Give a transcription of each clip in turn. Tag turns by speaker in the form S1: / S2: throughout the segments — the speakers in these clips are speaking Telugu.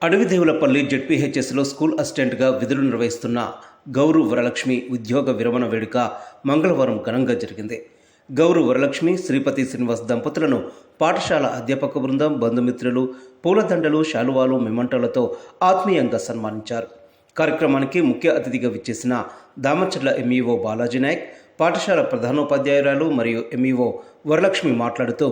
S1: అడవిదేవులపల్లి జెడ్పీహెచ్ఎస్లో స్కూల్ అసిస్టెంట్గా విధులు నిర్వహిస్తున్న గౌరు వరలక్ష్మి ఉద్యోగ విరమణ వేడుక మంగళవారం ఘనంగా జరిగింది. గౌరు వరలక్ష్మి, శ్రీపతి శ్రీనివాస్ దంపతులను పాఠశాల అధ్యాపక బృందం, బంధుమిత్రులు పూలదండలు, శాలువాలు, మెమంటోలతో ఆత్మీయంగా సన్మానించారు. కార్యక్రమానికి ముఖ్య అతిథిగా విచ్చేసిన దామచర్ల ఎంఈఓ బాలాజీ నాయక్, పాఠశాల ప్రధానోపాధ్యాయురాలు మరియు ఎంఈఓ వరలక్ష్మి మాట్లాడుతూ,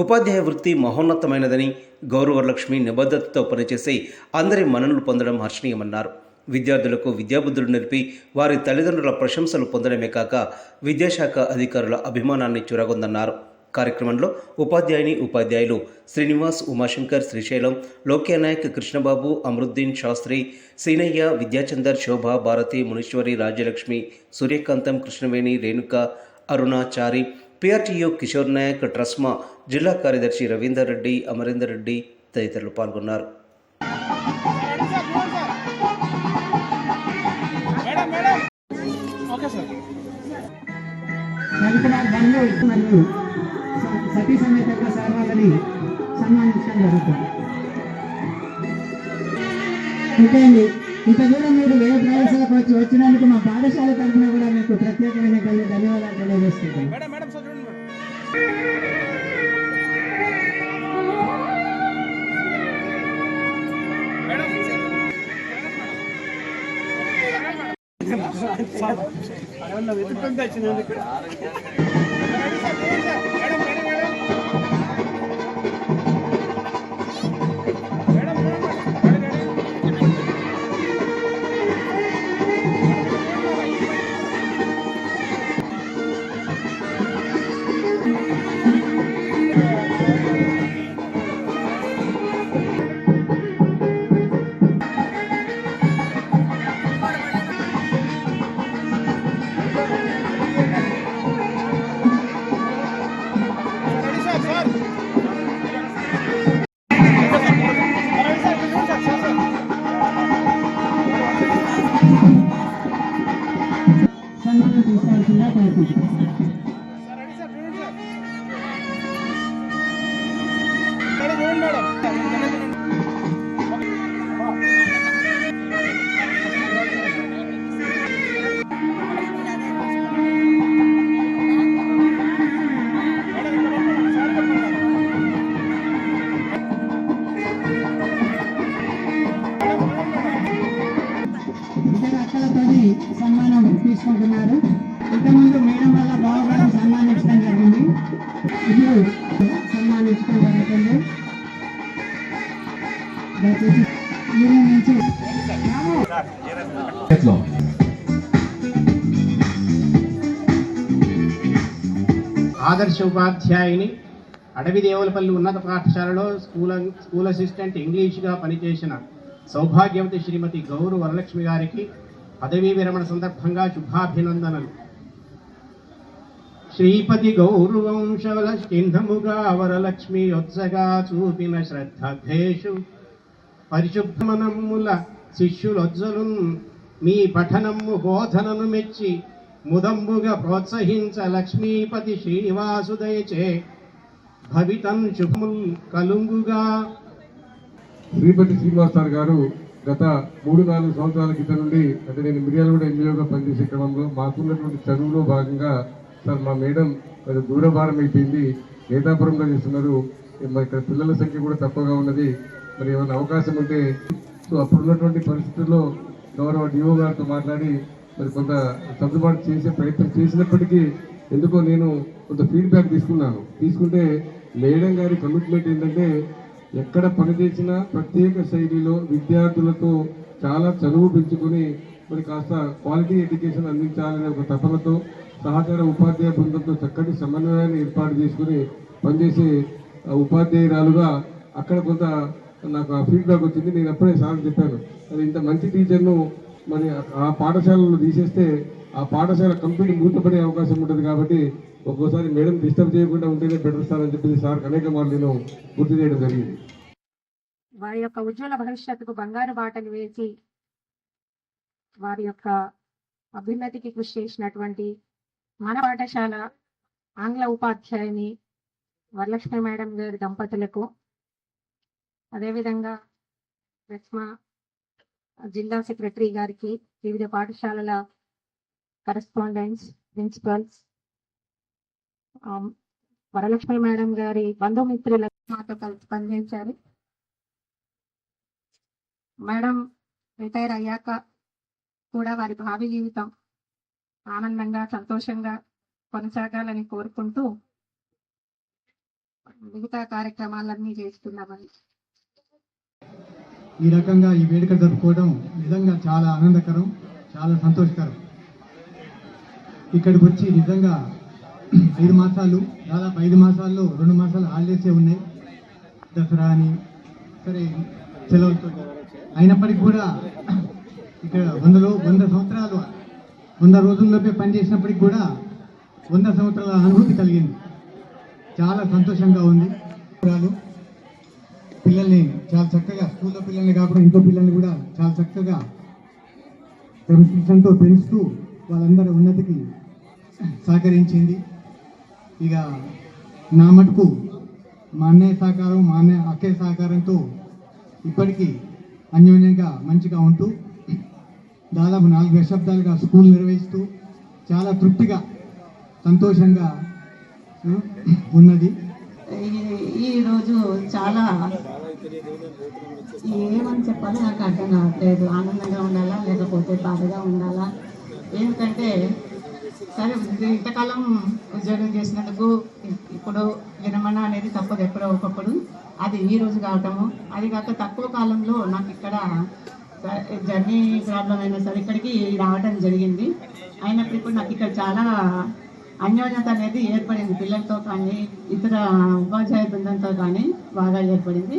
S1: ఉపాధ్యాయ వృత్తి మహోన్నతమైనదని, గౌరవ వరలక్ష్మి నిబద్ధతతో పనిచేసి అందరి మన్ననలు పొందడం హర్షణీయమన్నారు. విద్యార్థులకు విద్యాబుద్ధులు నేర్పి వారి తల్లిదండ్రుల ప్రశంసలు పొందడమే కాక విద్యాశాఖ అధికారుల అభిమానాన్ని చూరగొందన్నారు. కార్యక్రమంలో ఉపాధ్యాయులు శ్రీనివాస్, ఉమాశంకర్, శ్రీశైలం, లోక్యానాయక్, కృష్ణబాబు, అమరుద్దీన్, శాస్త్రి, సీనయ్య, విద్యాచందర్, శోభ, భారతి, మునీశ్వరి, రాజ్యలక్ష్మి, సూర్యకాంతం, కృష్ణవేణి, రేణుక, అరుణ, చారి, పిఆర్టీయూ కిషోర్ నాయక్, ట్రస్మా జిల్లా కార్యదర్శి రవీందర్ రెడ్డి, అమరేందర్ రెడ్డి తదితరులు పాల్గొన్నారు.
S2: సతీ సమేతంగా సార్ వాళ్ళని సన్మానించడం జరుగుతుంది. ఓకే అండి, ఇంత దూరం మీరు వేరే ప్రదేశాలకు వచ్చినందుకు మా పాఠశాల తరఫున కూడా మీకు ప్రత్యేకమైన ధన్యవాదాలు తెలియజేస్తున్నాను. తీసుకోవాల్సిందిగా కోరుకుంటున్నాను. సన్మానం తీసుకుంటున్నారు. ఇంతకుముందు మేడం వల్ల బావగారిని సన్మానించడం జరిగింది. ఇప్పుడు సన్మానించడం జరుగుతుంది. దయచేసి యూనియన్ నుంచి
S3: ఆదర్శ ఉపాధ్యాయుని అడవిదేవులపల్లి ఉన్నత పాఠశాలలో స్కూల్ అసిస్టెంట్ ఇంగ్లీష్గా పనిచేసిన సౌభాగ్యవతి శ్రీమతి గౌరు వరలక్ష్మి గారికి పదవీ విరమణ సందర్భంగా శుభాభినందనలు. శ్రీపతి గౌరు వంశవల చిహ్నముగా వరలక్ష్మి యొత్సగా చూపిన శ్రద్ధేషు పరిశుభ్రమనమ్ముల శిష్యులొజ్జలు మీ పఠనము బోధనను మెచ్చి ముదంబుగా ప్రోత్సహించ లక్ష్మీపతి శ్రీనివాసుదయచే భవితన్ శుభముల్ కలుంగుగా.
S4: శ్రీపతి శ్రీనివాస్ సార్ గారు గత 3-4 సంవత్సరాల క్రితం నుండి, అంటే నేను మిర్యాలగూడ ఎంఈఓగా పనిచేసే క్రమంలో మాకున్నటువంటి చదువులో భాగంగా సార్ మా మేడం కొంచెం దూరభారం అయిపోయింది, నేతాపురంలో చేస్తున్నారు, మరి ఇక్కడ పిల్లల సంఖ్య కూడా తక్కువగా ఉన్నది, మరి ఏమైనా అవకాశం ఉంటే సో అప్పుడున్నటువంటి పరిస్థితుల్లో గౌరవ డిఓ గారితో మాట్లాడి మరి కొంత సర్దుబాటు చేసే ప్రయత్నం చేసినప్పటికీ ఎందుకో నేను కొంత ఫీడ్బ్యాక్ తీసుకుంటే మేడం గారి కమిట్మెంట్ ఏంటంటే ఎక్కడ పనిచేసినా ప్రత్యేక శైలిలో విద్యార్థులతో చాలా చదువు పెంచుకొని మరి కాస్త క్వాలిటీ ఎడ్యుకేషన్ అందించాలనే ఒక తపనతో సహకార ఉపాధ్యాయ బృందంతో చక్కటి సమన్వయాన్ని ఏర్పాటు చేసుకుని పనిచేసే ఉపాధ్యాయురాలుగా అక్కడ కొంత నాకు ఆ ఫీడ్బ్యాక్ వచ్చింది. నేను అప్పుడే సార్ చెప్పాను, అది ఇంత మంచి టీచర్ను మరి ఆ పాఠశాలలో తీసేస్తే ఆ పాఠశాల కంప్లీట్ మూతపడే అవకాశం ఉంటుంది. కాబట్టి ఒక్కోసారి మేడం డిస్టర్బ్ చేయకుండా ఉంటేనే బెటర్ సార్ అని చెప్పేసి సార్ అనేక మార్లు నేను గుర్తు చేయడం జరిగింది.
S5: వారి యొక్క ఉజ్వల భవిష్యత్తుకు బంగారు బాటలు వేసి వారి యొక్క అభ్యున్నతికి కృషి చేసినటువంటి మన పాఠశాల ఆంగ్ల ఉపాధ్యాయుని వరలక్ష్మి మేడం గారి దంపతులకు, అదేవిధంగా రెస్మా జిల్లా సెక్రటరీ గారికి, వివిధ పాఠశాలల కరెస్పాండెంట్స్, ప్రిన్సిపల్స్, వరలక్ష్మి మేడం గారి బంధుమిత్రులకు మాతో కలిసి పనిచేశారు. మేడం రిటైర్ అయ్యాక కూడా వారి భావి జీవితం ఆనందంగా, సంతోషంగా కొనసాగాలని కోరుకుంటూ మిగతా కార్యక్రమాలన్నీ చేస్తున్నామని.
S2: ఈ రకంగా ఈ వేడుక జరుపుకోవడం నిజంగా చాలా ఆనందకరం, చాలా సంతోషకరం. ఇక్కడికి వచ్చి నిజంగా 5 మాసాలు, దాదాపు 5 మాసాల్లో 2 మాసాలు హాలిడేసే ఉన్నాయి, దసరా అని సరే సెలవులతో. అయినప్పటికీ కూడా ఇక్కడ 100 సంవత్సరాలు 100 రోజుల్లోపే పనిచేసినప్పటికి కూడా 100 సంవత్సరాల అనుభూతి కలిగింది. చాలా సంతోషంగా ఉంది. పిల్లల్ని చాలా చక్కగా, స్కూల్లో పిల్లల్ని కాకుండా ఇంకో పిల్లల్ని కూడా చాలా చక్కగా క్రమశిక్షణతో పెంచుతూ వాళ్ళందరి ఉన్నతికి సహకరించింది. ఇక నా మటుకు మా అన్నయ్య సహకారం, మా అక్కయ్య సహకారంతో ఇప్పటికీ అన్యోన్యంగా మంచిగా ఉంటూ దాదాపు 4 దశాబ్దాలుగా స్కూల్ నిర్వహిస్తూ చాలా తృప్తిగా, సంతోషంగా ఉన్నది.
S6: ఈరోజు చాలా ఏమని చెప్పాలో నాకు అర్థం కావట్లేదు. ఆనందంగా ఉండాలా లేకపోతే బాధగా ఉండాలా? ఎందుకంటే సరే ఇంతకాలం ఉద్యోగం చేసినందుకు ఇప్పుడు విరమణ అనేది తప్పదు, ఎప్పుడో ఒకప్పుడు. అది ఈ రోజు కావటము, అది కాక తక్కువ కాలంలో నాకు ఇక్కడ జర్నీ ప్రాబ్లం అయినా సరే ఇక్కడికి రావడం జరిగింది. అయినప్పటికీ కూడా నాకు ఇక్కడ చాలా అన్యోన్యత అనేది ఏర్పడింది. పిల్లలతో కానీ ఇతర ఉపాధ్యాయ బృందంతో కానీ బాగా ఏర్పడింది.